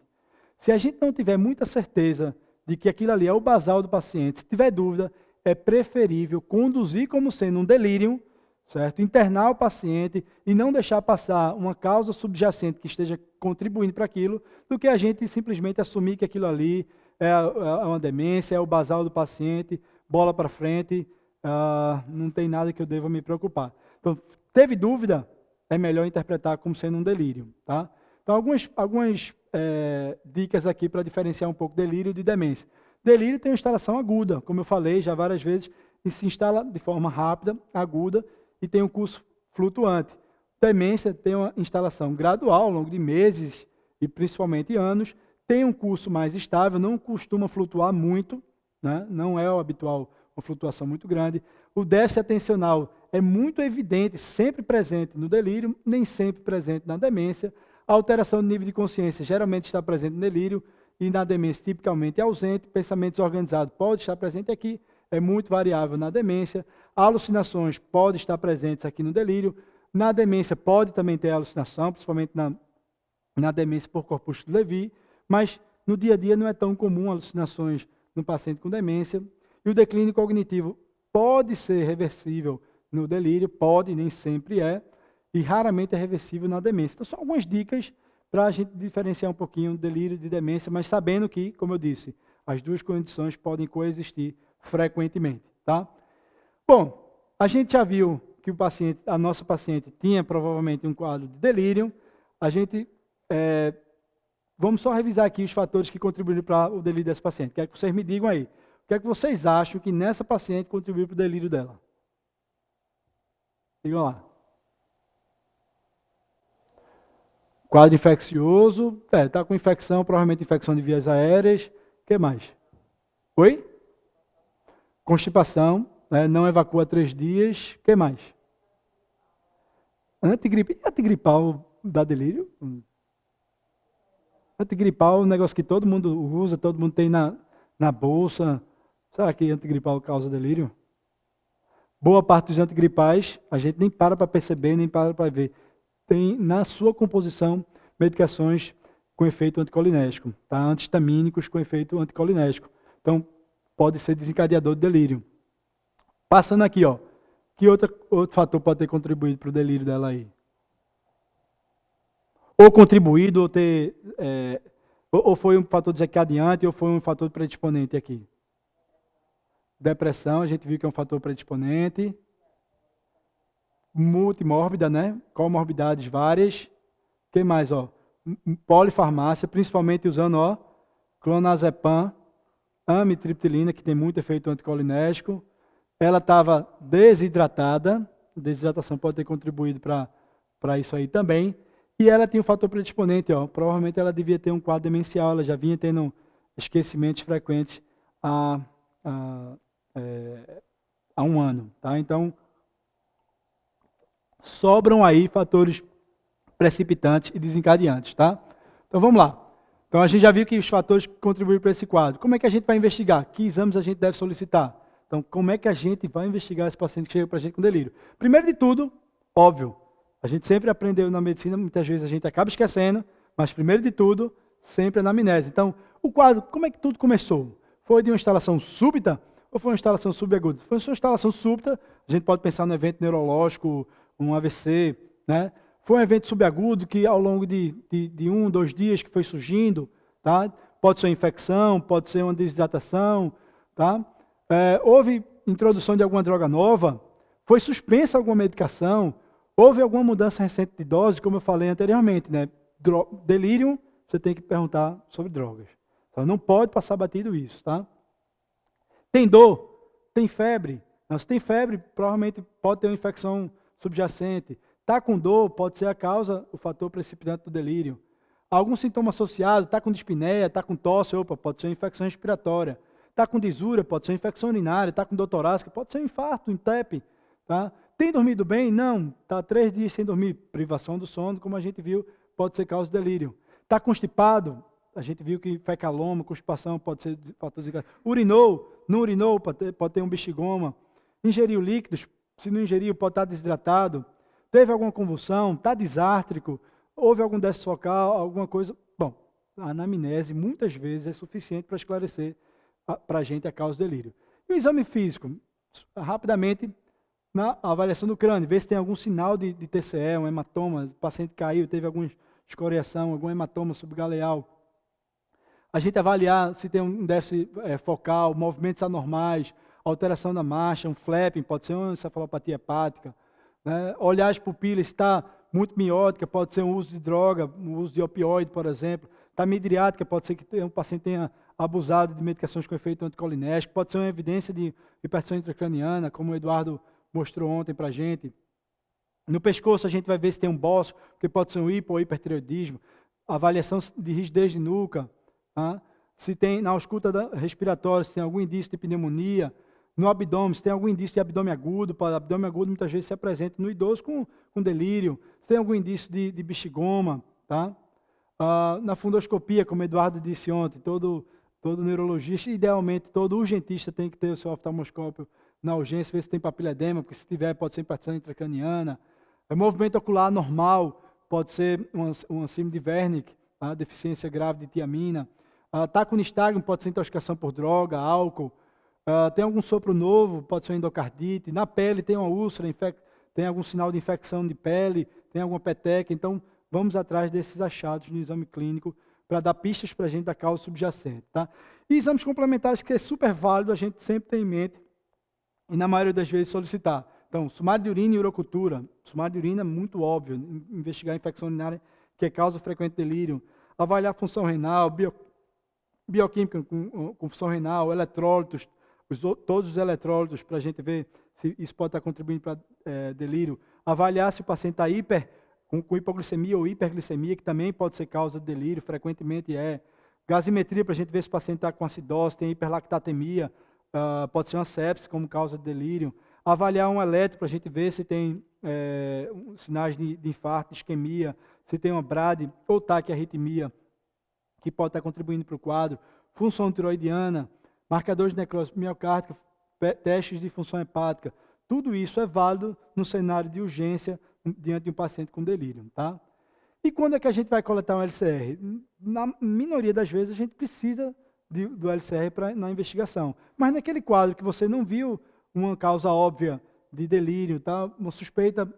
Se a gente não tiver muita certeza de que aquilo ali é o basal do paciente, se tiver dúvida, é preferível conduzir como sendo um delírio, certo? Internar o paciente e não deixar passar uma causa subjacente que esteja contribuindo para aquilo, do que a gente simplesmente assumir que aquilo ali é uma demência, é o basal do paciente, bola para frente, não tem nada que eu deva me preocupar. Então, teve dúvida, é melhor interpretar como sendo um delírio. Tá? Então, algumas dicas aqui para diferenciar um pouco delírio de demência. Delírio tem uma instalação aguda, como eu falei já várias vezes, e se instala de forma rápida, aguda, e tem um curso flutuante. Demência tem uma instalação gradual, ao longo de meses e principalmente anos, tem um curso mais estável, não costuma flutuar muito, né? Não é o habitual uma flutuação muito grande. O déficit atencional é muito evidente, sempre presente no delírio, nem sempre presente na demência. A alteração do nível de consciência geralmente está presente no delírio e na demência tipicamente é ausente. Pensamento desorganizado pode estar presente aqui, é muito variável na demência. Alucinações podem estar presentes aqui no delírio. Na demência pode também ter alucinação, principalmente na demência por corpúsculo de Levy, mas no dia a dia não é tão comum alucinações no paciente com demência. E o declínio cognitivo pode ser reversível no delírio, pode, nem sempre é, e raramente é reversível na demência. Então, são algumas dicas para a gente diferenciar um pouquinho o delírio de demência, mas sabendo que, como eu disse, as duas condições podem coexistir frequentemente. Tá? Bom, a gente já viu que a nossa paciente tinha provavelmente um quadro de delírio. A gente, vamos só revisar aqui os fatores que contribuíram para o delírio dessa paciente. Quero que vocês me digam aí. O que é que vocês acham que nessa paciente contribuiu para o delírio dela? Digam lá. Quadro infeccioso, está com infecção, provavelmente infecção de vias aéreas. O que mais? Oi? Constipação, não evacua 3 dias. O que mais? Antigripal dá delírio? Antigripal é um negócio que todo mundo usa, todo mundo tem na bolsa. Será que antigripal causa delírio? Boa parte dos antigripais, a gente nem para perceber, nem para ver. Tem na sua composição medicações com efeito anticolinéstico, tá? Antihistamínicos com efeito anticolinéstico. Então, pode ser desencadeador de delírio. Passando aqui, ó, que outro fator pode ter contribuído para o delírio dela aí? Ou contribuído, ou ter... ou foi um fator desencadeante, ou foi um fator predisponente aqui. Depressão, a gente viu que é um fator predisponente. Multimórbida, né? Comorbidades várias. O que mais, ó? Polifarmácia, principalmente usando, ó, clonazepam, amitriptilina, que tem muito efeito anticolinéstico. Ela estava desidratada, desidratação pode ter contribuído para isso aí também. E ela tinha um fator predisponente, ó, provavelmente ela devia ter um quadro demencial, ela já vinha tendo esquecimentos frequentes há um ano, tá? Então, sobram aí fatores precipitantes e desencadeantes, tá? Então, vamos lá. Então, a gente já viu que os fatores contribuem para esse quadro. Como é que a gente vai investigar? Que exames a gente deve solicitar? Então, como é que a gente vai investigar esse paciente que chega para a gente com delírio? Primeiro de tudo, óbvio, a gente sempre aprendeu na medicina, muitas vezes a gente acaba esquecendo, mas primeiro de tudo, sempre é na anamnese. Então, o quadro, como é que tudo começou? Foi de uma instalação súbita ou foi uma instalação subaguda? Se foi uma instalação súbita, a gente pode pensar no evento neurológico, um AVC, né? Foi um evento subagudo que ao longo de 1, 2 dias que foi surgindo, tá? Pode ser uma infecção, pode ser uma desidratação, tá? Houve introdução de alguma droga nova, foi suspensa alguma medicação, houve alguma mudança recente de dose, como eu falei anteriormente, né? Delírio, você tem que perguntar sobre drogas. Então, não pode passar batido isso, tá? Tem dor? Tem febre? Não, se tem febre, provavelmente pode ter uma infecção subjacente. Está com dor, pode ser a causa, o fator precipitante do delírio. Algum sintoma associado, está com dispneia, está com tosse, pode ser uma infecção respiratória. Está com disúria, pode ser uma infecção urinária. Está com dor torácica, pode ser um infarto, um TEP. Tá? Tem dormido bem? Não. Está 3 dias sem dormir. Privação do sono, como a gente viu, pode ser causa de delírio. Está constipado? A gente viu que fecaloma, constipação pode ser fator de... Urinou? Não urinou? Pode ter um bexigoma. Ingeriu líquidos? Se não ingeriu, pode estar desidratado. Teve alguma convulsão? Está disártrico? Houve algum déficit focal? Alguma coisa? Bom, a anamnese muitas vezes é suficiente para esclarecer para a gente a causa do delírio. E o exame físico? Rapidamente, na avaliação do crânio, ver se tem algum sinal de TCE, um hematoma, o paciente caiu, teve alguma escoriação, algum hematoma subgaleal. A gente avaliar se tem um déficit focal, movimentos anormais, alteração da marcha, um flapping, pode ser uma encefalopatia hepática. Né? Olhar as pupilas, está muito miótica, pode ser um uso de droga, um uso de opioide, por exemplo. Está midriática, pode ser que um paciente tenha abusado de medicações com efeito anticolinéstico, pode ser uma evidência de hipertensão intracraniana, como o Eduardo mostrou ontem para a gente. No pescoço a gente vai ver se tem um bócio, porque pode ser um hipo ou hipertireoidismo. Avaliação de rigidez de nuca. Tá? Se tem na ausculta respiratória, se tem algum indício de pneumonia. No abdômen, se tem algum indício de abdômen agudo. O abdômen agudo muitas vezes se apresenta no idoso com delírio. Se tem algum indício de bexigoma. Tá? Na fundoscopia, como o Eduardo disse ontem, todo neurologista, idealmente todo urgentista tem que ter o seu oftalmoscópio na urgência, ver se tem papiledema, porque se tiver pode ser hipertensão intracraniana. Movimento ocular normal, pode ser uma síndrome de Wernicke, tá? Deficiência grave de tiamina. Está com nistagmo, pode ser intoxicação por droga, álcool. Tem algum sopro novo, pode ser uma endocardite. Na pele tem uma úlcera, tem algum sinal de infecção de pele, tem alguma peteca. Então, vamos atrás desses achados no exame clínico para dar pistas para a gente da causa subjacente. Tá? E exames complementares, que é super válido, a gente sempre tem em mente e na maioria das vezes solicitar. Então, sumário de urina e urocultura. Sumário de urina é muito óbvio, investigar a infecção urinária, que é causa frequente de delírio. Avaliar a função renal, bioquímica com função renal, eletrólitos, todos os eletrólitos, para a gente ver se isso pode estar contribuindo para delírio. Avaliar se o paciente está com hipoglicemia ou hiperglicemia, que também pode ser causa de delírio, frequentemente é. Gasimetria, para a gente ver se o paciente está com acidose, tem hiperlactatemia, pode ser uma sepse como causa de delírio. Avaliar um eletro, para a gente ver se tem sinais de infarto, de isquemia, se tem uma brade ou taquiarritmia que pode estar contribuindo para o quadro, função tiroidiana, marcadores de necrose miocárdica, testes de função hepática, tudo isso é válido no cenário de urgência diante de um paciente com delírio, tá? E quando é que a gente vai coletar um LCR? Na minoria das vezes a gente precisa do LCR na investigação. Mas naquele quadro que você não viu uma causa óbvia de delírio, tá? Uma suspeita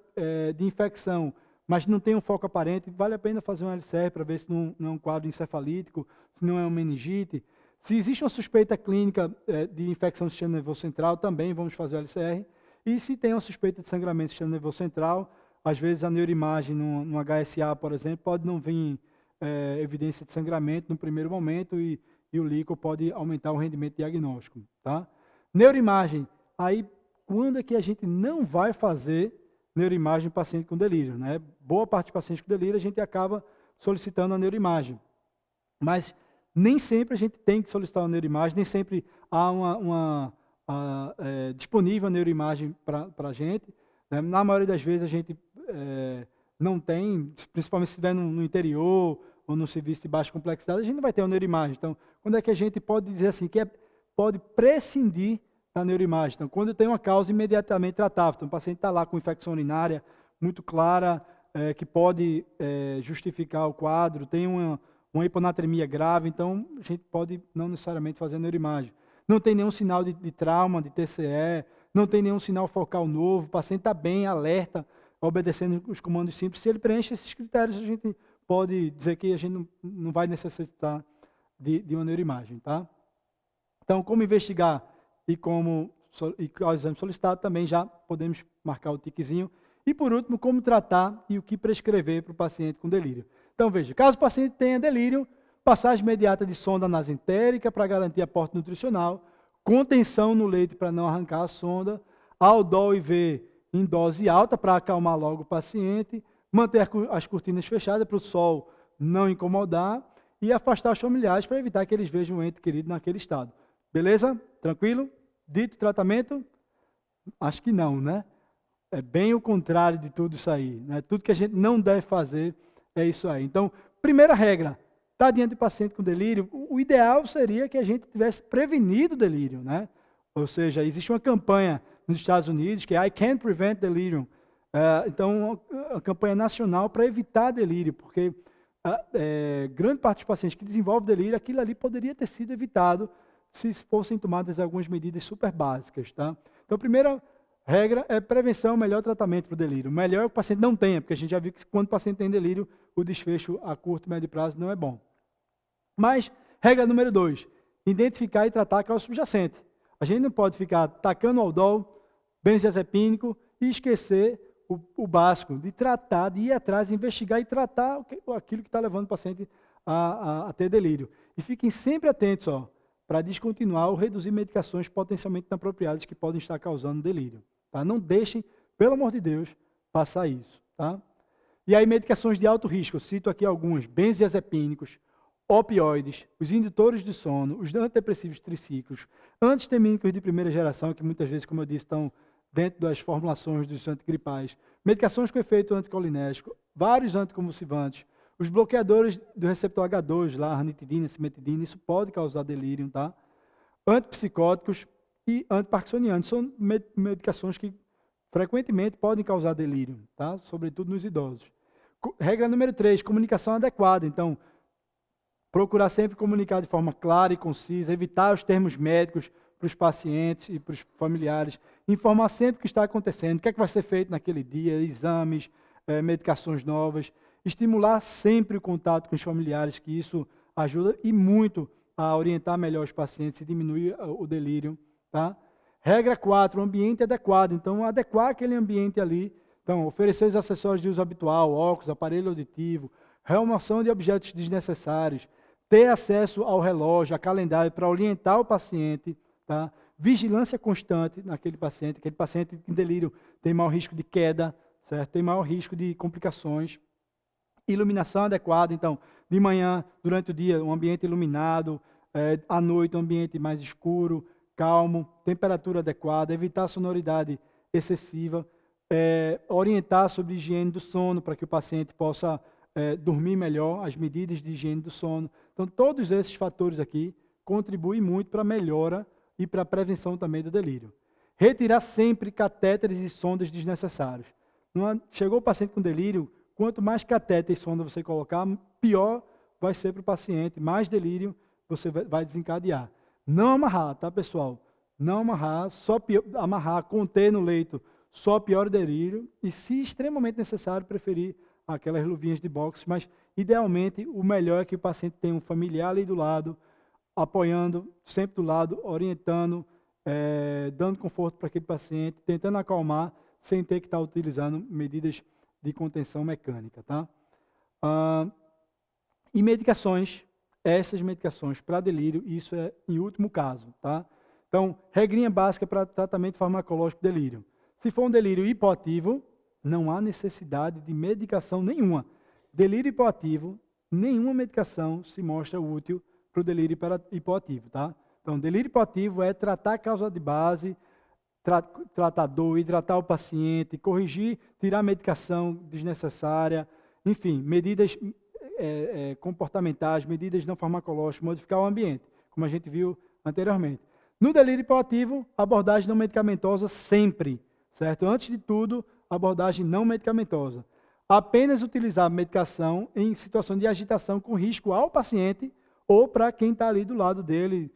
de infecção, mas não tem um foco aparente, vale a pena fazer um LCR para ver se não é um quadro encefalítico, se não é uma meningite. Se existe uma suspeita clínica de infecção do sistema nervoso central, também vamos fazer o LCR. E se tem uma suspeita de sangramento do sistema nervoso central, às vezes a neuroimagem no HSA, por exemplo, pode não vir evidência de sangramento no primeiro momento e o líquido pode aumentar o rendimento diagnóstico. Tá? Neuroimagem, aí quando é que a gente não vai fazer neuroimagem em paciente com delírio? Né? Boa parte dos pacientes com delírio a gente acaba solicitando a neuroimagem. Mas nem sempre a gente tem que solicitar uma neuroimagem, nem sempre há disponível a neuroimagem para a gente. Né? Na maioria das vezes a gente não tem, principalmente se estiver no interior ou no serviço de baixa complexidade, a gente não vai ter uma neuroimagem. Então, quando é que a gente pode dizer assim, que pode prescindir da neuroimagem? Então, quando tem uma causa imediatamente tratável, então o paciente está lá com infecção urinária muito clara, que pode justificar o quadro, tem uma hiponatremia grave, então a gente pode não necessariamente fazer a neuroimagem. Não tem nenhum sinal de trauma, de TCE, não tem nenhum sinal focal novo, o paciente está bem, alerta, obedecendo os comandos simples. Se ele preenche esses critérios, a gente pode dizer que a gente não vai necessitar de uma neuroimagem. Tá? Então, como investigar e qual exame solicitado, também já podemos marcar o tiquezinho. E, por último, como tratar e o que prescrever para o paciente com delírio. Então, veja, caso o paciente tenha delírio, passagem imediata de sonda nasentérica para garantir aporte nutricional, contenção no leite para não arrancar a sonda, Aldol IV em dose alta para acalmar logo o paciente, manter as cortinas fechadas para o sol não incomodar e afastar os familiares para evitar que eles vejam o ente querido naquele estado. Beleza? Tranquilo? Dito tratamento? Acho que não, né? É bem o contrário de tudo isso aí. Né? Tudo que a gente não deve fazer é isso aí. Então, primeira regra, está diante de paciente com delírio, o ideal seria que a gente tivesse prevenido o delírio, né? Ou seja, existe uma campanha nos Estados Unidos que é I Can't Prevent Delirium. Então, uma campanha nacional para evitar delírio, porque grande parte dos pacientes que desenvolvem delírio, aquilo ali poderia ter sido evitado se fossem tomadas algumas medidas super básicas. Tá? Então, a primeira regra é prevenção, melhor tratamento para o delírio. O melhor é que o paciente não tenha, porque a gente já viu que quando o paciente tem delírio, o desfecho a curto e médio prazo não é bom. Mas, regra número 2, identificar e tratar a causa subjacente. A gente não pode ficar tacando Aldol, benzodiazepínico e esquecer o básico, de tratar, de ir atrás, investigar e tratar aquilo que está levando o paciente a ter delírio. E fiquem sempre atentos para descontinuar ou reduzir medicações potencialmente inapropriadas que podem estar causando delírio. Tá? Não deixem, pelo amor de Deus, passar isso. Tá? E aí, medicações de alto risco, eu cito aqui algumas, benzodiazepínicos, opioides, os indutores de sono, os antidepressivos tricíclicos, antistamínicos de primeira geração, que muitas vezes, como eu disse, estão dentro das formulações dos antigripais, medicações com efeito anticolinérgico, vários anticonvulsivantes, os bloqueadores do receptor H2, lá, ranitidina, cimetidina, isso pode causar delírio, tá? Antipsicóticos e antiparkinsonianos, são medicações que frequentemente podem causar delírio, tá? Sobretudo nos idosos. Regra número 3, comunicação adequada, então, procurar sempre comunicar de forma clara e concisa, evitar os termos médicos para os pacientes e para os familiares, informar sempre o que está acontecendo, o que é que vai ser feito naquele dia, exames, medicações novas, estimular sempre o contato com os familiares, que isso ajuda e muito a orientar melhor os pacientes e diminuir o delírio. Tá? Regra 4, ambiente adequado, então adequar aquele ambiente ali, então oferecer os acessórios de uso habitual, óculos, aparelho auditivo, remoção de objetos desnecessários, ter acesso ao relógio, a calendário para orientar o paciente, tá? Vigilância constante naquele paciente, aquele paciente em delírio tem maior risco de queda, certo? Tem maior risco de complicações. Iluminação adequada, então, de manhã, durante o dia, um ambiente iluminado, à noite, um ambiente mais escuro, calmo, temperatura adequada, evitar sonoridade excessiva, orientar sobre higiene do sono, para que o paciente possa dormir melhor, as medidas de higiene do sono. Então, Então, todos esses fatores aqui contribuem muito para a melhora e para a prevenção também do delírio. Retirar sempre catéteres e sondas desnecessários. Chegou o paciente com delírio, quanto mais catéter e sonda você colocar, pior vai ser para o paciente, mais delírio você vai desencadear. Não amarrar, tá, pessoal? Não amarrar, amarrar, conter no leito, só piora o delírio. E, se extremamente necessário, preferir aquelas luvinhas de boxe. Mas, idealmente, o melhor é que o paciente tenha um familiar ali do lado, apoiando, sempre do lado, orientando, dando conforto para aquele paciente, tentando acalmar, sem ter que estar utilizando medidas de contenção mecânica, tá? E medicações, essas medicações para delírio, isso é em último caso, tá? Então, regrinha básica para tratamento farmacológico de delírio. Se for um delírio hipoativo, não há necessidade de medicação nenhuma. Delírio hipoativo, nenhuma medicação se mostra útil para o delírio hipoativo, tá? Então, delírio hipoativo é tratar a causa de base, tratar a dor, hidratar o paciente, corrigir, tirar a medicação desnecessária, enfim, medidas comportamentais, medidas não farmacológicas, modificar o ambiente, como a gente viu anteriormente. No delírio hipoativo, abordagem não medicamentosa sempre, certo? Antes de tudo, abordagem não medicamentosa. Apenas utilizar a medicação em situação de agitação com risco ao paciente ou para quem está ali do lado dele,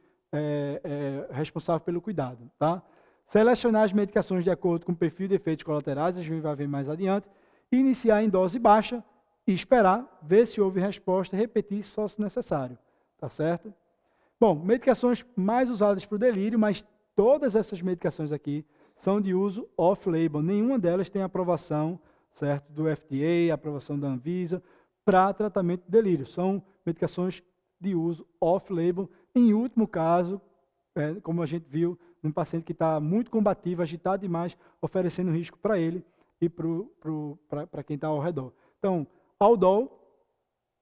responsável pelo cuidado, tá? Selecionar as medicações de acordo com o perfil de efeitos colaterais, a gente vai ver mais adiante, iniciar em dose baixa e esperar, ver se houve resposta, repetir só se necessário, tá certo? Bom, medicações mais usadas para o delírio, mas todas essas medicações aqui são de uso off-label, nenhuma delas tem aprovação, certo, do FDA, aprovação da Anvisa, para tratamento de delírio, são medicações de uso off-label, em último caso, como a gente viu, um paciente que está muito combativo, agitado demais, oferecendo risco para ele e para quem está ao redor. Então, Aldol,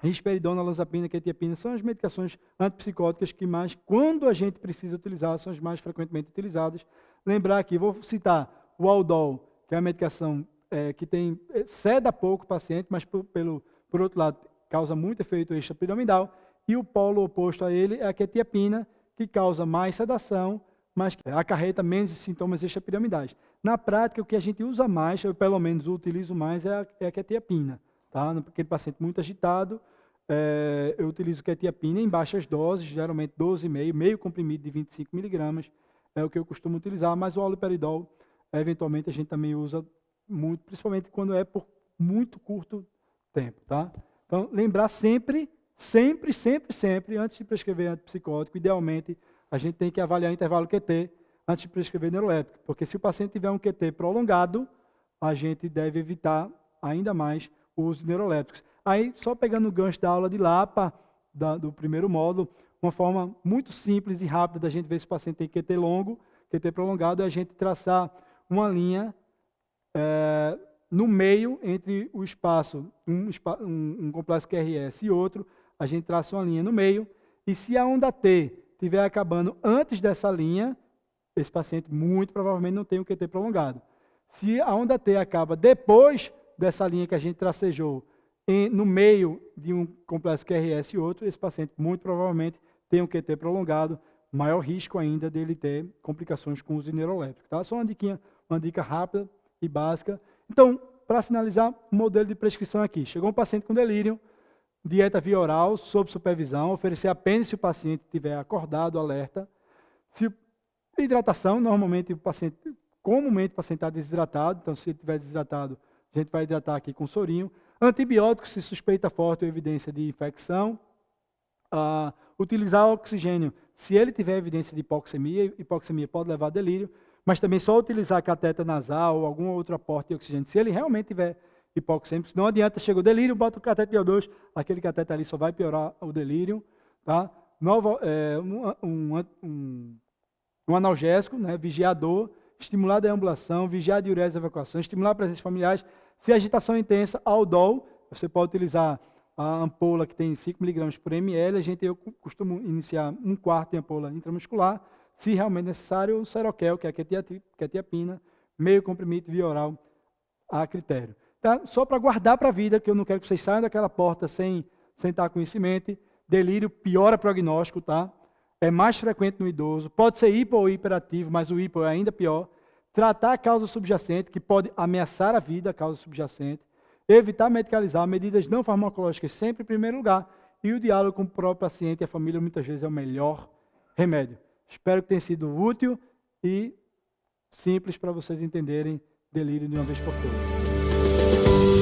risperidona, olanzapina, quetiapina são as medicações antipsicóticas que mais, quando a gente precisa utilizar, são as mais frequentemente utilizadas. Lembrar aqui, vou citar o Aldol, que é a medicação que ceda pouco o paciente, mas por outro lado, causa muito efeito extrapiramidal, e o polo oposto a ele é a quetiapina, que causa mais sedação, mas que acarreta menos sintomas extrapiramidais. Na prática, o que a gente usa mais, eu pelo menos utilizo mais, é a quetiapina. Tá? Aquele paciente muito agitado, eu utilizo quetiapina em baixas doses, geralmente 12,5, meio comprimido de 25 miligramas, é o que eu costumo utilizar, mas o haloperidol, eventualmente, a gente também usa muito, principalmente quando é por muito curto tempo. Tá? Então, lembrar sempre, antes de prescrever antipsicótico, idealmente, a gente tem que avaliar o intervalo QT antes de prescrever neuroléptico, porque se o paciente tiver um QT prolongado, a gente deve evitar ainda mais o uso de neurolépticos. Aí, só pegando o gancho da aula de Lapa, do primeiro módulo, uma forma muito simples e rápida da gente ver se o paciente tem QT longo, QT prolongado, é a gente traçar uma linha no meio entre o espaço, um complexo QRS e outro, a gente traça uma linha no meio, e se a onda T estiver acabando antes dessa linha, esse paciente muito provavelmente não tem um QT prolongado. Se a onda T acaba depois dessa linha que a gente tracejou, no meio de um complexo QRS e outro, esse paciente muito provavelmente tem um QT prolongado, maior risco ainda dele ter complicações com o uso de neuroléptico. Tá? Só uma dica rápida e básica. Então, para finalizar, o modelo de prescrição aqui. Chegou um paciente com delírio, dieta via oral, sob supervisão, oferecer apenas se o paciente estiver acordado, alerta. Hidratação, comumente o paciente está desidratado, então se ele estiver desidratado, a gente vai hidratar aqui com sorinho. Antibióticos, se suspeita forte ou evidência de infecção. Utilizar oxigênio, se ele tiver evidência de hipoxemia pode levar a delírio, mas também só utilizar catéter nasal ou algum outro aporte de oxigênio, se ele realmente tiver hipoxêmico, não adianta, chega o delírio, bota o catéter PO2, aquele catéter ali só vai piorar o delírio. Tá? Um analgésico, né? Vigiar a dor, estimular a deambulação, vigiar a diurese e evacuação, estimular a presença familiares. Se a agitação é intensa, Aldol, você pode utilizar a ampola que tem 5 mg por ml, eu costumo iniciar 1/4 de ampola intramuscular, se realmente necessário, o Seroquel, que é a quetiapina, meio comprimido via oral, a critério. Tá? Só para guardar para a vida, que eu não quero que vocês saiam daquela porta sem estar com isso em mente, delírio piora prognóstico, tá? É mais frequente no idoso, pode ser hipo ou hiperativo, mas o hipo é ainda pior. Tratar a causa subjacente, que pode ameaçar a vida, a causa subjacente. Evitar medicalizar, medidas não farmacológicas sempre em primeiro lugar. E o diálogo com o próprio paciente e a família muitas vezes é o melhor remédio. Espero que tenha sido útil e simples para vocês entenderem delírio de uma vez por todas.